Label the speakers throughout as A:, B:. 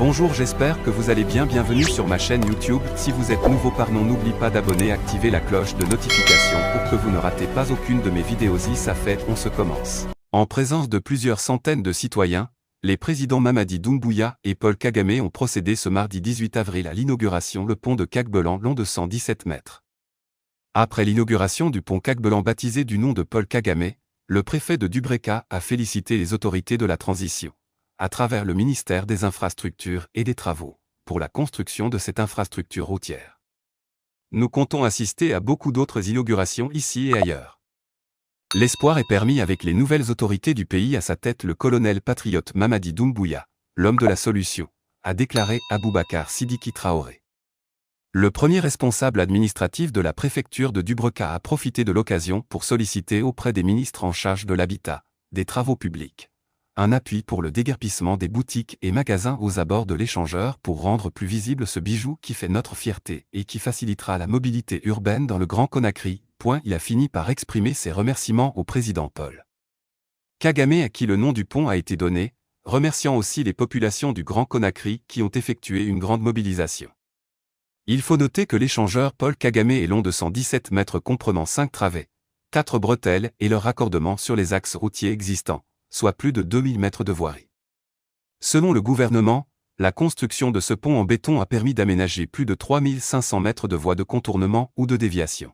A: Bonjour, j'espère que vous allez bien, bienvenue sur ma chaîne YouTube. Si vous êtes nouveau pardon, n'oublie pas d'abonner et activer la cloche de notification pour que vous ne ratez pas aucune de mes vidéos. Ça fait, on se commence. En présence de plusieurs centaines de citoyens, les présidents Mamadi Doumbouya et Paul Kagame ont procédé ce mardi 18 avril à l'inauguration du pont de Cagbelan long de 117 mètres. Après l'inauguration du pont Cagbelan baptisé du nom de Paul Kagame, le préfet de Dubreka a félicité les autorités de la transition, à travers le ministère des Infrastructures et des Travaux, pour la construction de cette infrastructure routière. Nous comptons assister à beaucoup d'autres inaugurations ici et ailleurs. L'espoir est permis avec les nouvelles autorités du pays à sa tête. Le colonel patriote Mamadi Doumbouya, l'homme de la solution, a déclaré Aboubacar Sidiki Traoré. Le premier responsable administratif de la préfecture de Dubreka a profité de l'occasion pour solliciter auprès des ministres en charge de l'habitat, des travaux publics, un appui pour le déguerpissement des boutiques et magasins aux abords de l'échangeur pour rendre plus visible ce bijou qui fait notre fierté et qui facilitera la mobilité urbaine dans le Grand Conakry. Il a fini par exprimer ses remerciements au président Paul Kagame à qui le nom du pont a été donné, remerciant aussi les populations du Grand Conakry qui ont effectué une grande mobilisation. Il faut noter que l'échangeur Paul Kagame est long de 117 mètres comprenant 5 travées, 4 bretelles et leur raccordement sur les axes routiers existants, soit plus de 2000 mètres de voirie. Selon le gouvernement, la construction de ce pont en béton a permis d'aménager plus de 3500 mètres de voies de contournement ou de déviation.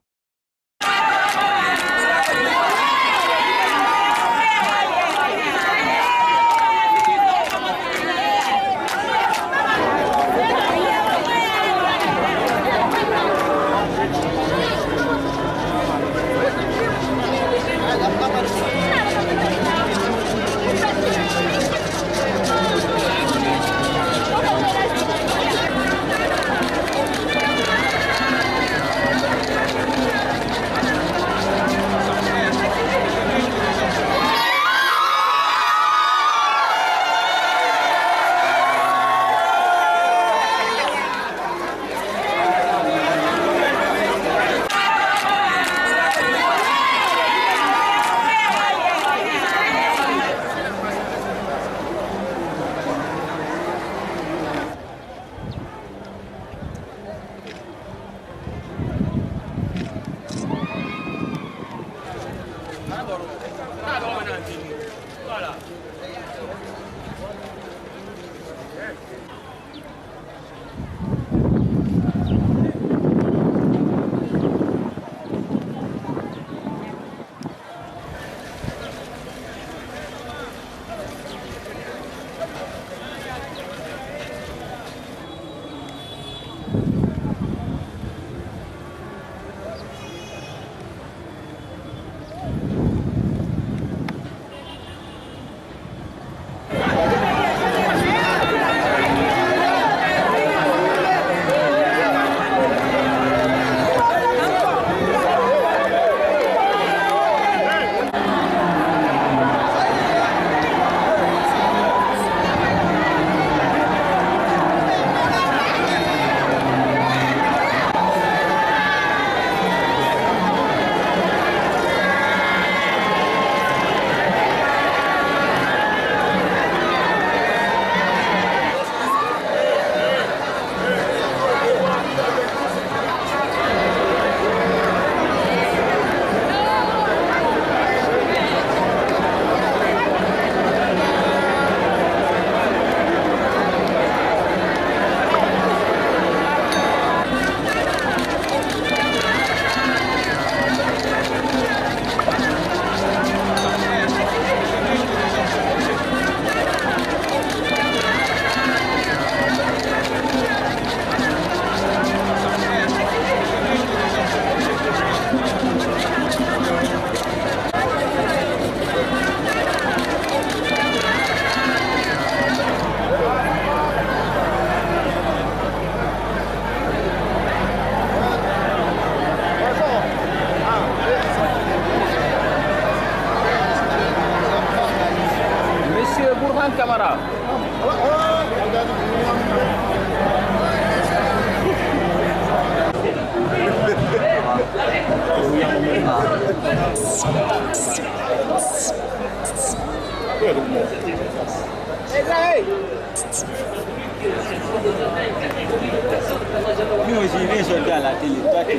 B: Nous aussi, il vient sortir à la télé. Toi, tu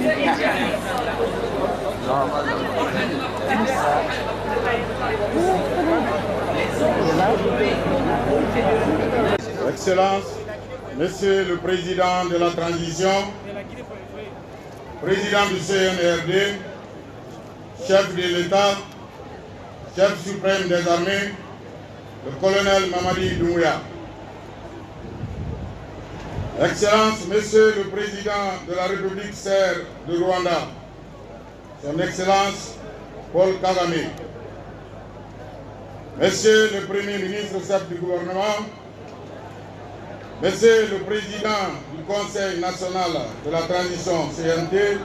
C: Excellence, Monsieur le Président de la Transition, Président du CNRD, Chef de l'État, Chef suprême des armées, le colonel Mamadi Doumbouya. Excellence, Monsieur le Président de la République serbe de Rwanda, Son Excellence Paul Kagame, Monsieur le Premier ministre chef du gouvernement, Monsieur le Président du Conseil national de la transition CNT,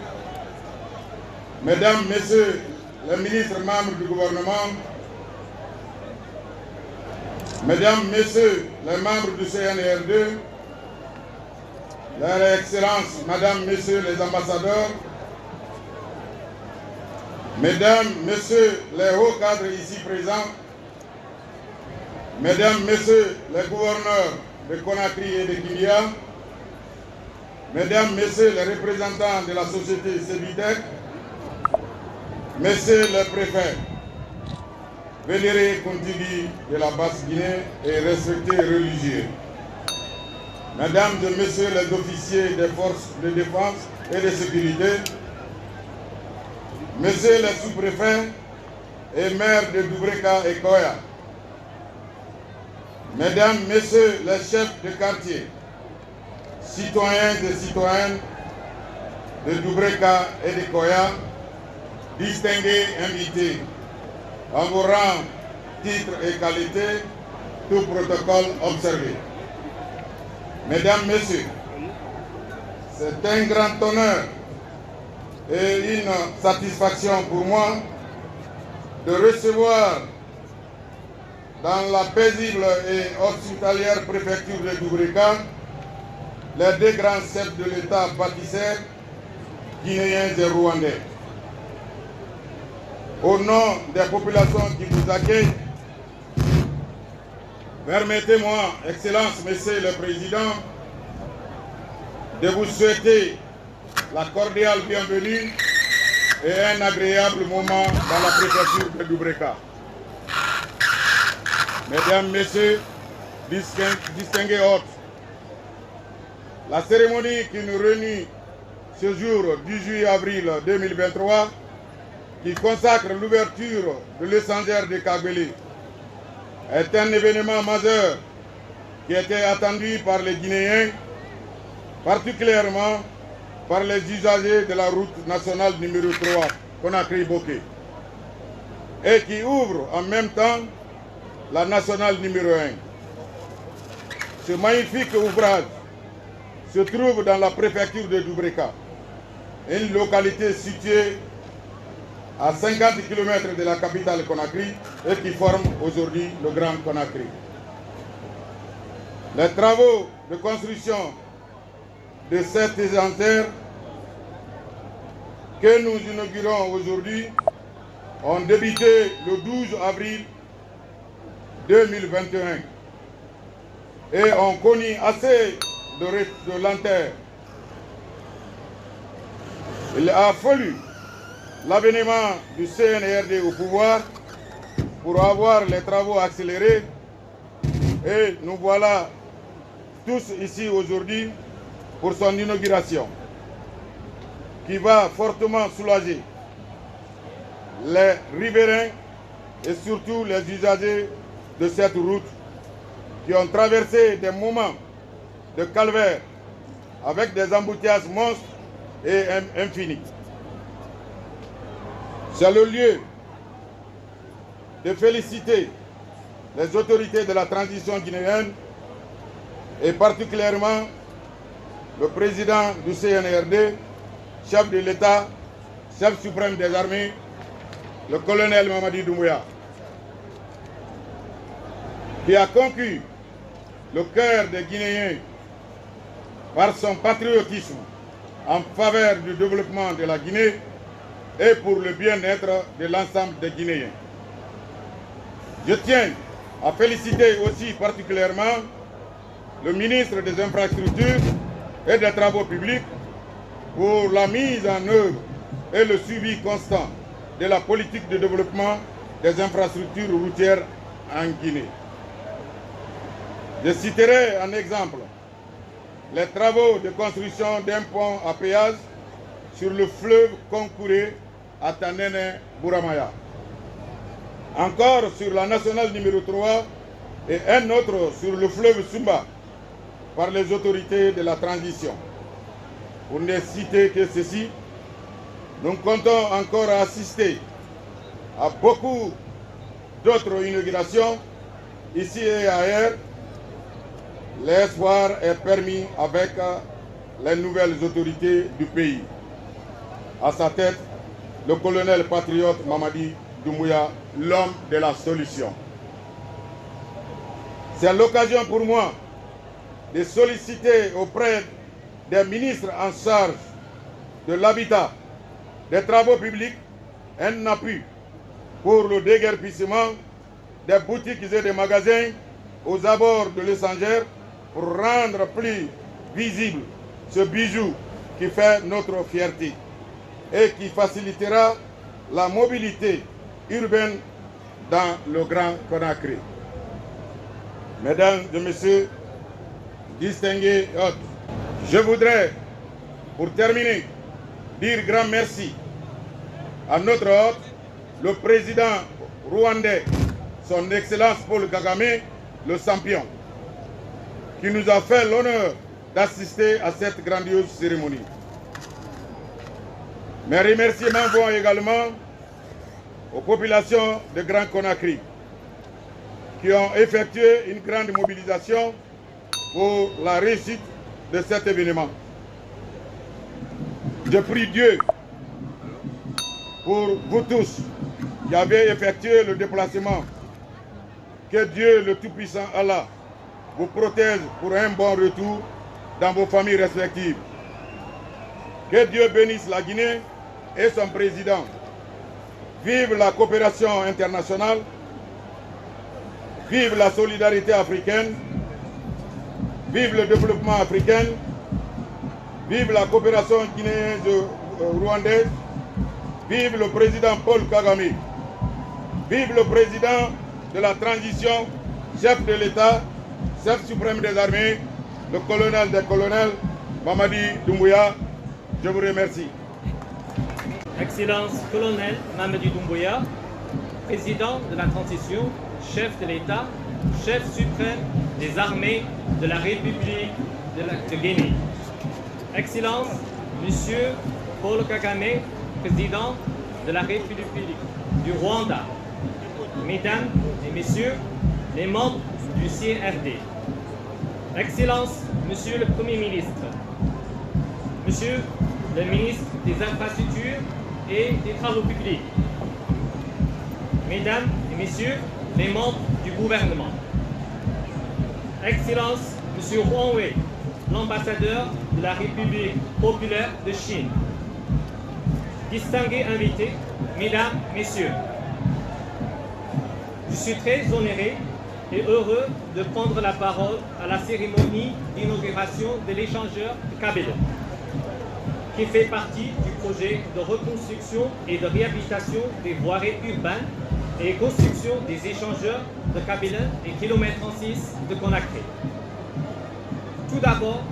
C: Mesdames, Messieurs les ministres membres du gouvernement, Mesdames, Messieurs les membres du CNRD, Leur Excellence, Madame, Messieurs les ambassadeurs, Mesdames, Messieurs les hauts cadres ici présents, Mesdames, Messieurs les gouverneurs de Conakry et de Guinea, Mesdames, Messieurs les représentants de la société Cébitec, Messieurs les préfets, vénérés contigus de la Basse-Guinée et respectés religieux, Mesdames et Messieurs les officiers des forces de défense et de sécurité, Messieurs les sous-préfets et maires de Doubreka et Koya, Mesdames, Messieurs les chefs de quartier, citoyens et citoyennes de Doubreka et de Koya, distingués invités, en vos rangs, titres et qualités, tout protocole observé. Mesdames, Messieurs, c'est un grand honneur et une satisfaction pour moi de recevoir dans la paisible et hospitalière préfecture de Doubreka les deux grands chefs de l'État bâtisseurs guinéens et rwandais. Au nom des populations qui vous accueillent, permettez-moi, Excellence, Monsieur le Président, de vous souhaiter la cordiale bienvenue et un agréable moment dans la préfecture de Doubreka. Mesdames, Messieurs, distingués hôtes, la cérémonie qui nous réunit ce jour 18 avril 2023, qui consacre l'ouverture de l'échangeur de Kabylie, est un événement majeur qui était attendu par les Guinéens, particulièrement par les usagers de la route nationale numéro 3, Conakry-Boké, et qui ouvre en même temps la nationale numéro 1. Ce magnifique ouvrage se trouve dans la préfecture de Doubreka, une localité située à 50 km de la capitale Conakry et qui forme aujourd'hui le Grand Conakry. Les travaux de construction de cette échangeur que nous inaugurons aujourd'hui ont débuté le 12 avril 2021 et ont connu assez de lenteur. Il a fallu l'avènement du CNRD au pouvoir pour avoir les travaux accélérés et nous voilà tous ici aujourd'hui pour son inauguration qui va fortement soulager les riverains et surtout les usagers de cette route qui ont traversé des moments de calvaire avec des embouteillages monstres et infinis. C'est le lieu de féliciter les autorités de la transition guinéenne et particulièrement le président du CNRD, chef de l'État, chef suprême des armées, le colonel Mamadi Doumbouya, qui a conquis le cœur des Guinéens par son patriotisme en faveur du développement de la Guinée et pour le bien-être de l'ensemble des Guinéens. Je tiens à féliciter aussi particulièrement le ministre des Infrastructures et des Travaux publics pour la mise en œuvre et le suivi constant de la politique de développement des infrastructures routières en Guinée. Je citerai en exemple les travaux de construction d'un pont à péage sur le fleuve Konkouré à Tanene-Bouramaya. Encore sur la nationale numéro 3 et un autre sur le fleuve Sumba par les autorités de la transition. Pour ne citer que ceci, nous comptons encore assister à beaucoup d'autres inaugurations ici et ailleurs. L'espoir est permis avec les nouvelles autorités du pays. À sa tête, le colonel patriote Mamadi Doumbouya, l'homme de la solution. C'est l'occasion pour moi de solliciter auprès des ministres en charge de l'habitat, des travaux publics, un appui pour le déguerpissement des boutiques et des magasins aux abords de l'Essangère pour rendre plus visible ce bijou qui fait notre fierté et qui facilitera la mobilité urbaine dans le Grand Conakry. Mesdames et messieurs, distingués hôtes, je voudrais, pour terminer, dire grand merci à notre hôte, le président rwandais, son Excellence Paul Kagame, le champion, qui nous a fait l'honneur d'assister à cette grandiose cérémonie. Mes remerciements vont également aux populations de Grand Conakry qui ont effectué une grande mobilisation pour la réussite de cet événement. Je prie Dieu pour vous tous qui avez effectué le déplacement. Que Dieu, le Tout-Puissant Allah, vous protège pour un bon retour dans vos familles respectives. Que Dieu bénisse la Guinée et son président. Vive la coopération internationale. Vive la solidarité africaine. Vive le développement africain. Vive la coopération guinéenne-rwandaise. Vive le président Paul Kagame. Vive le président de la transition, chef de l'État, chef suprême des armées, le colonel des colonels, Mamadi Doumbouya. Je vous remercie.
D: Excellence colonel Mamadi Doumbouya, président de la transition, chef de l'État, chef suprême des armées de la République de Guinée. Excellence Monsieur Paul Kagame, président de la République du Rwanda. Mesdames et Messieurs, les membres du CNRD. Excellence Monsieur le Premier ministre, Monsieur le ministre des Infrastructures et des Travaux publics, Mesdames et Messieurs, les membres du gouvernement. Excellence Monsieur Huang Wei, l'ambassadeur de la République populaire de Chine. Distingués invités, Mesdames, Messieurs, je suis très honoré et heureux de prendre la parole à la cérémonie d'inauguration de l'échangeur de Kabyle, qui fait partie du projet de reconstruction et de réhabilitation des voiries urbaines et construction des échangeurs de Kabyle et km 36 de Conakry. Tout d'abord,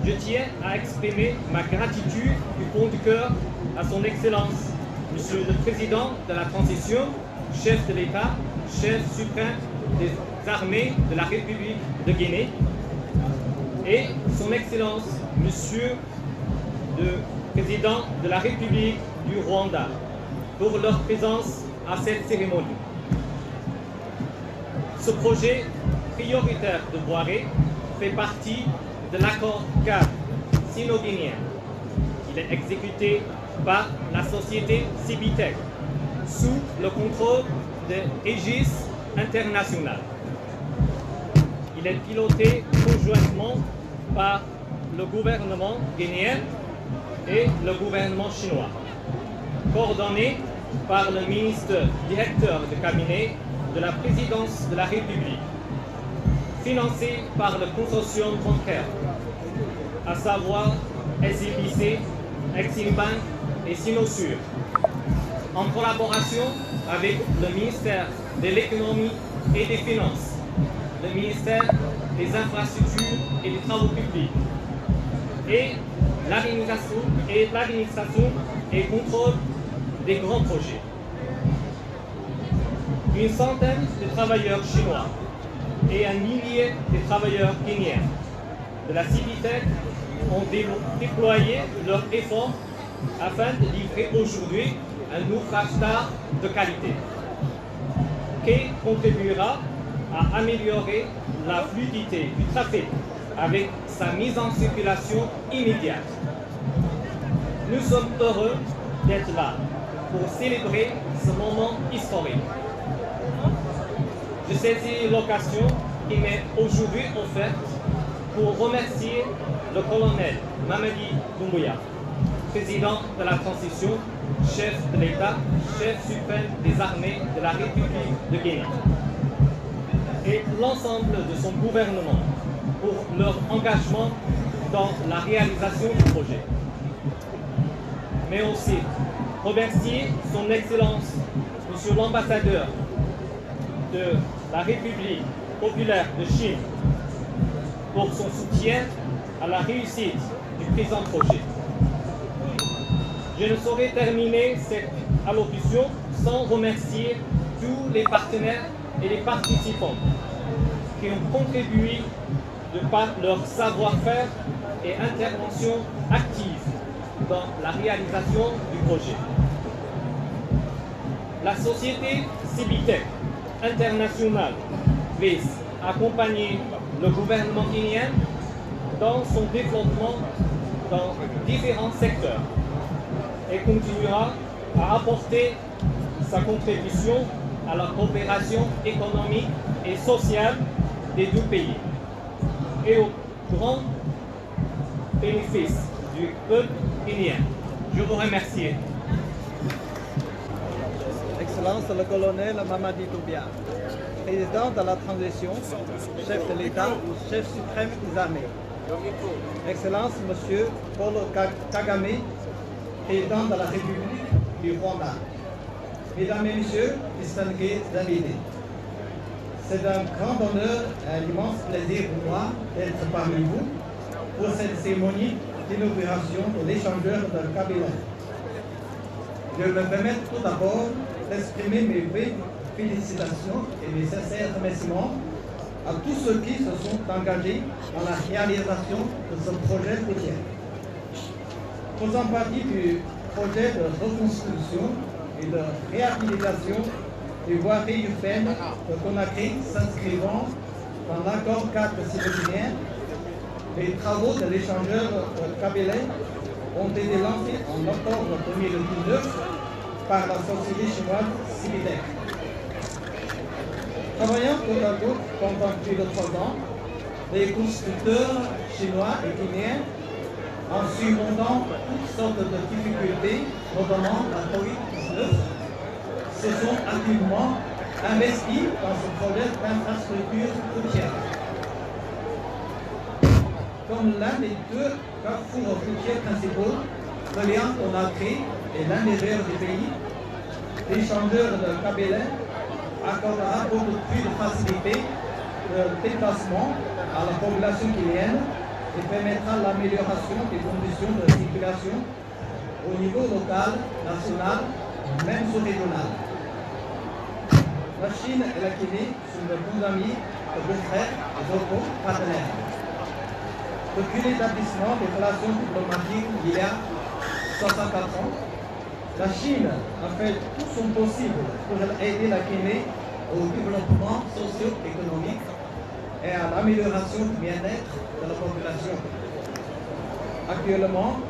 D: je tiens à exprimer ma gratitude du fond du cœur à son Excellence, Monsieur le Président de la Transition, chef de l'État, chef suprême des armées de la République de Guinée, et son Excellence, Monsieur le Président de la République du Rwanda, pour leur présence à cette cérémonie. Ce projet prioritaire de voirie fait partie de l'accord cadre sino-guinéen. Il est exécuté par la société Cibitec sous le contrôle de Aegis International. Il est piloté conjointement par le gouvernement guinéen et le gouvernement chinois, coordonné par le ministre directeur de cabinet de la présidence de la République. financés par le consortium bancaire, à savoir SIBC, Eximbank et Sinosure, en collaboration avec le ministère de l'économie et des finances, le ministère des infrastructures et des travaux publics et l'administration et contrôle des grands projets. Une centaine de travailleurs chinois et un millier de travailleurs kenyans de la Civitec ont déployé leurs efforts afin de livrer aujourd'hui un ouvrage d'art de qualité qui contribuera à améliorer la fluidité du trafic avec sa mise en circulation immédiate. Nous sommes heureux d'être là pour célébrer ce moment historique. Je saisis l'occasion qui m'est aujourd'hui offerte pour remercier le colonel Mamadi Doumbouya, président de la transition, chef de l'État, chef suprême des armées de la République de Guinée, et l'ensemble de son gouvernement pour leur engagement dans la réalisation du projet. Mais aussi remercier son Excellence, Monsieur l'ambassadeur de la République populaire de Chine pour son soutien à la réussite du présent projet. Je ne saurais terminer cette allocution sans remercier tous les partenaires et les participants qui ont contribué de par leur savoir-faire et intervention active dans la réalisation du projet. La société Civitec internationale vise à accompagner le gouvernement guinéen dans son développement dans différents secteurs et continuera à apporter sa contribution à la coopération économique et sociale des deux pays et au grand bénéfice du peuple guinéen. Je vous remercie.
E: Excellence le colonel Mamadi Doumbouya, président de la transition, chef de l'État, chef suprême des armées. Excellence Monsieur Paul Kagame, président de la République du Rwanda. Mesdames et Messieurs, distingués invités, c'est un grand honneur et un immense plaisir pour moi d'être parmi vous pour cette cérémonie d'inauguration de l'échangeur de Kabila. Je me permets tout d'abord d'exprimer mes félicitations et mes sincères remerciements à tous ceux qui se sont engagés dans la réalisation de ce projet routier. Faisant partie du projet de reconstruction et de réhabilitation des voiries urbaines de Conakry s'inscrivant dans l'accord cadre citoyen, les travaux de l'échangeur de Kabila ont été lancés en octobre 2019 par la société chinoise Civitec. Travaillant côte à côte pendant plus de 3 ans, les constructeurs chinois et guinéens, en surmontant toutes sortes de difficultés, notamment la COVID-19, se sont activement investis dans ce projet d'infrastructure routière. Comme l'un des 2 carrefours routiers principaux reliant Conakry et l'intérieur du pays, l'échangeur de Kabila accordera beaucoup plus de facilité de déplacement à la population guinéenne et permettra l'amélioration des conditions de circulation au niveau local, national, même sous-régional. La Chine et la Guinée sont de bons amis, de bons frères et de bons partenaires. Depuis l'établissement des relations diplomatiques il y a 64 ans, la Chine a fait tout son possible pour aider la Guinée au développement socio-économique et à l'amélioration du bien-être de la population. Actuellement,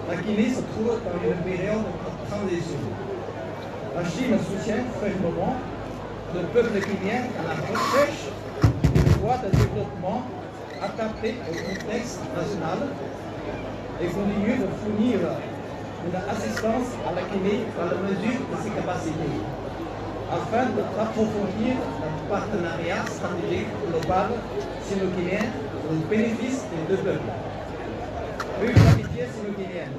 E: la Guinée se trouve dans une période de transition. La Chine soutient fermement le peuple guinéen à la recherche d'une voie de développement adaptée au contexte national et continue de fournir une assistance à la Guinée dans la mesure de ses capacités. afin d'approfondir le partenariat stratégique global sino-guinéen au bénéfice des deux peuples. Vive l'amitié sino-guinéenne.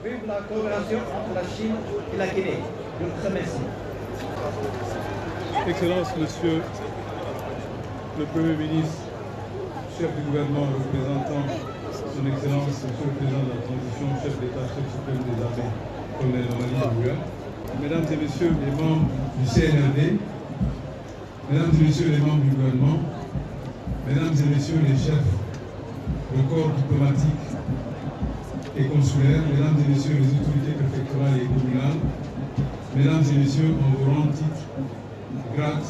E: Vive la coopération entre la Chine et la Guinée. Je vous remercie.
F: Excellence, Monsieur le Premier ministre, chef du gouvernement, représentant Son Excellence, Monsieur le Président de la Transition, chef d'État, chef suprême des armées, colonel Mamadi Doumbouya, Mesdames et Messieurs les membres du CNRD, Mesdames et Messieurs les membres du gouvernement, Mesdames et Messieurs les chefs de corps diplomatiques et consulaires, Mesdames et Messieurs les autorités préfectorales et communales, Mesdames et Messieurs, en vos rangs, titres, grades,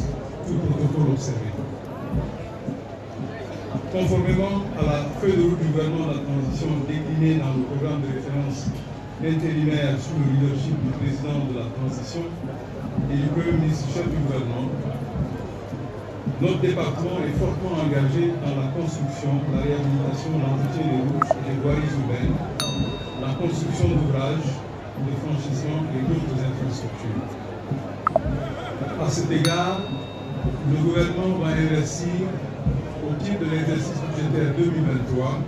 F: tout protocole observé. Conformément à la feuille de route du gouvernement de la transition déclinée dans le programme de référence intérimaire sous le leadership du président de la transition et du Premier ministre chef du gouvernement, notre département est fortement engagé dans la construction, la réhabilitation, l'entretien des routes et des voiries urbaines, la construction d'ouvrages, de franchissement et d'autres infrastructures. À cet égard, le gouvernement va investir au titre de l'exercice budgétaire 2023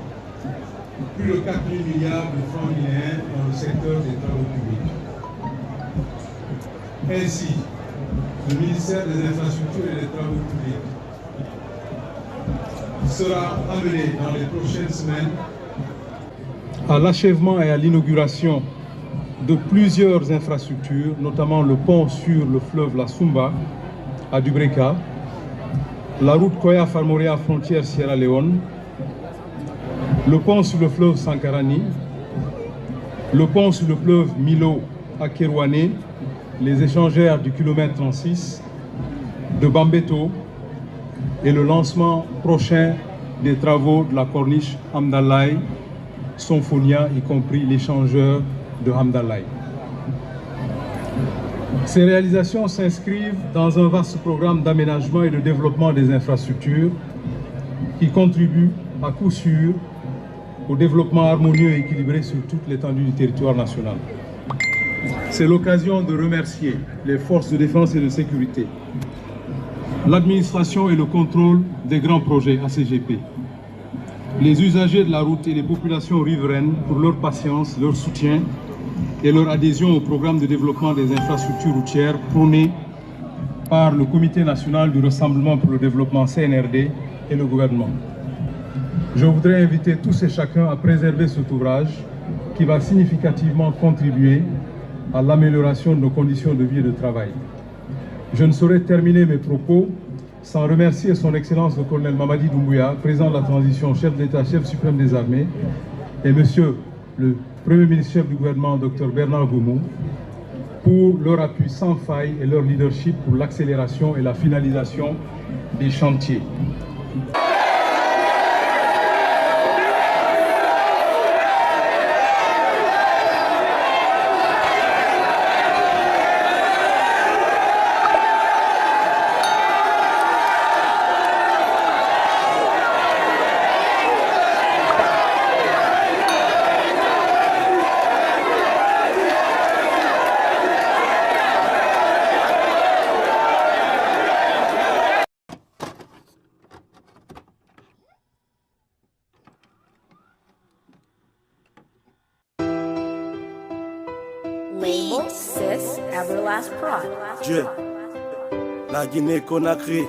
F: plus de 4 000 milliards de francs guinéens dans le secteur des travaux publics. Ainsi, le ministère des Infrastructures et des Travaux publics sera amené dans les prochaines semaines à l'achèvement et à l'inauguration de plusieurs infrastructures, notamment le pont sur le fleuve La Sumba à Dubreka, la route Koya-Farmorea frontière Sierra Leone, le pont sur le fleuve Sankarani, le pont sur le fleuve Milo à Kerouané, les échangeurs du kilomètre 36, de Bambeto et le lancement prochain des travaux de la corniche Hamdallah, Sonfonia, y compris l'échangeur de Hamdallah. Ces réalisations s'inscrivent dans un vaste programme d'aménagement et de développement des infrastructures qui contribue à coup sûr au développement harmonieux et équilibré sur toute l'étendue du territoire national. C'est l'occasion de remercier les forces de défense et de sécurité, l'administration et le contrôle des grands projets ACGP, les usagers de la route et les populations riveraines pour leur patience, leur soutien et leur adhésion au programme de développement des infrastructures routières prôné par le Comité national du Rassemblement pour le développement CNRD et le gouvernement. Je voudrais inviter tous et chacun à préserver cet ouvrage qui va significativement contribuer à l'amélioration de nos conditions de vie et de travail. Je ne saurais terminer mes propos sans remercier son Excellence le colonel Mamadi Doumbouya, président de la transition, chef d'État, chef suprême des armées, et Monsieur le Premier ministre chef du gouvernement, Dr Bernard Goumou, pour leur appui sans faille et leur leadership pour l'accélération et la finalisation des chantiers.
G: Label Sis Everlast Prod.
H: Dieu, la Guinée-Conakry,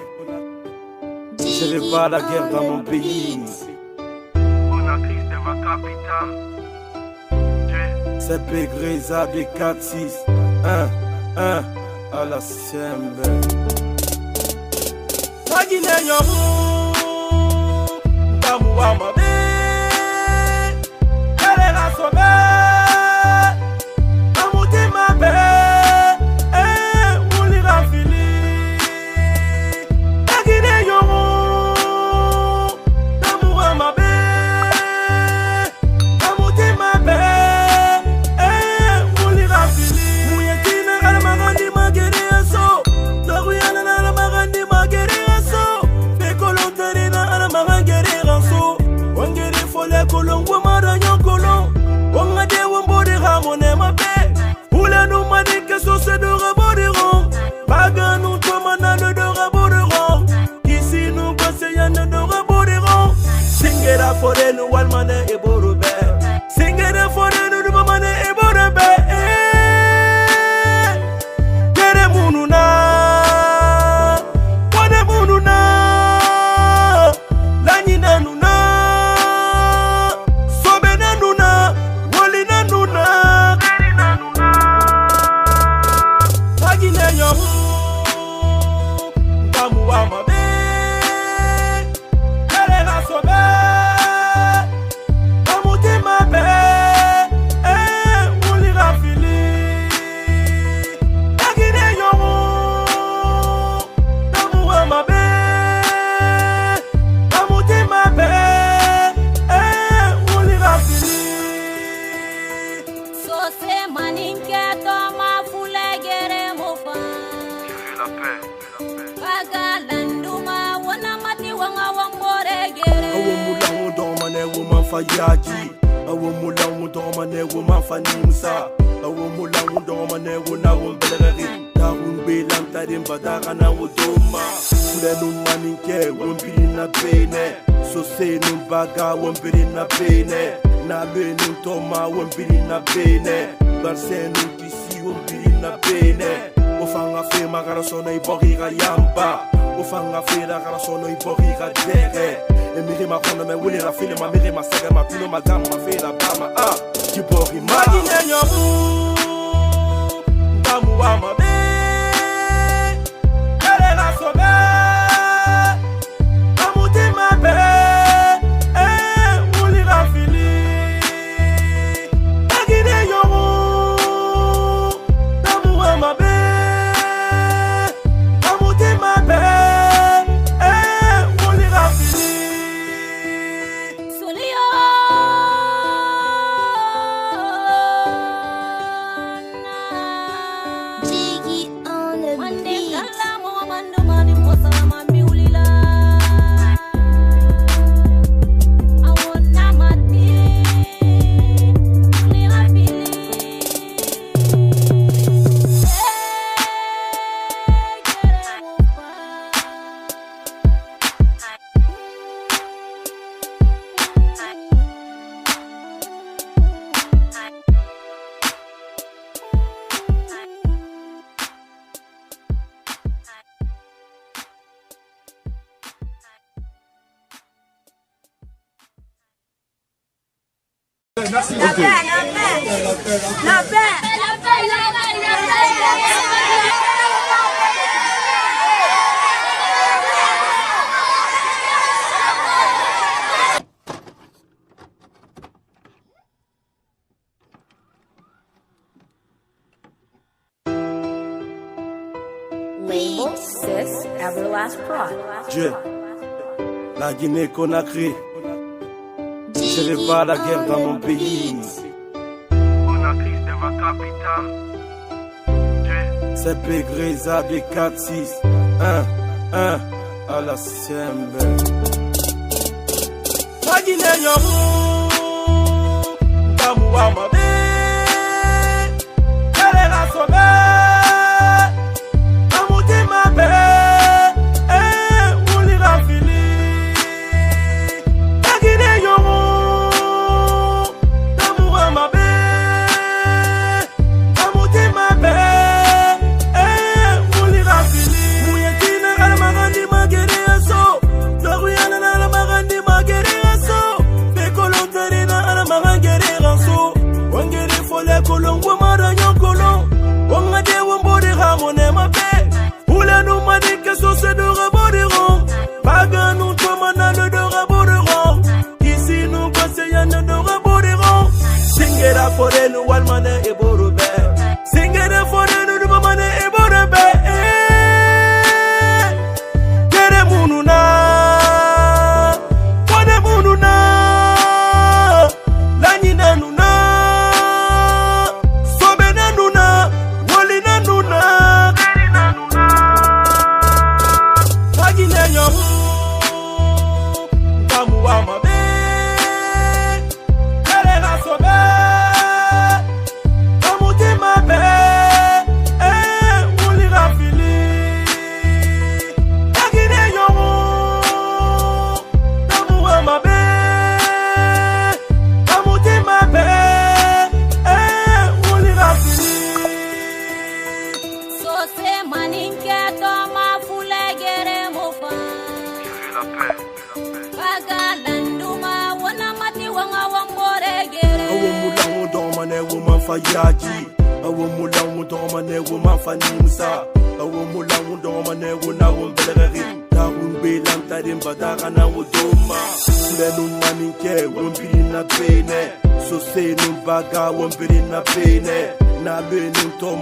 H: je pas la guerre dans mon pays.
I: Conakry, c'est ma capitale.
H: C'est Pégreza des 4-6, 1 à la Sembe. La Guinée, y'a Tamouama, elle est la somme. forenu walmane e borube. Singere forenu dubamane e borube. Kere mununa, kone mununa, lanyina nuna, sobena nuna, wolina nuna, kerina nuna. Agine yomu, kamu wa mabe. Fayaji, awo mulangu domane wo manfanimsa, awo mulangu domane wo na wo beleri, darun belam tadim badara na wo doma, kule nun maninke wo na bene, so se nun baga wo na bene, na le nun toma wo na bene, barse nun kisi wo na bene, o fanga fe magara sono ibori ga yamba, o fanga fe la gara sono ibori ga dere. Et mire ma prendre mes wouler la file ma mire ma saga ma pino ma dame ma fait la bama ah tu bori ma dine nyomu damu wa ma be elle la sobe amuti ma be wouler la file dine nyomu damu wa ma be amuti ma be.
J: Merci. Okay. La paix.
G: Label Sis Everlast Prod.
H: Dieu, la Guinée-Conakry. Je n'ai pas la guerre dans mon pays.
I: Conakry, c'est ma capitale.
H: C'est Pégreza des 4-6. 1 à la Sembe. La Guinée-Yomu, Damoua Mabé, elle est la sauvée. Amouti Mabé, Ouli Rafili. La Guinée-Yomu. Kolongo maranyo kolon, onga de wombode ramone mabe. Oula nous m'a dit que sur ce de reboderont. Baga nous tomana le de reboderont. Ici nous conseillons de reboderont. Singera fore nous walmane e borube. Singera fore nous dubamane e borube. Kere mununa, kone mununa, lanyina nuna. woman for yaji. A woman who don't man a woman for nimsa. A woman who don't man a woman who beleri. Darun belam tadim badagana wodoma. Lenun maninke won't be in a pene. So say no baga won't be in a pene. Na learning to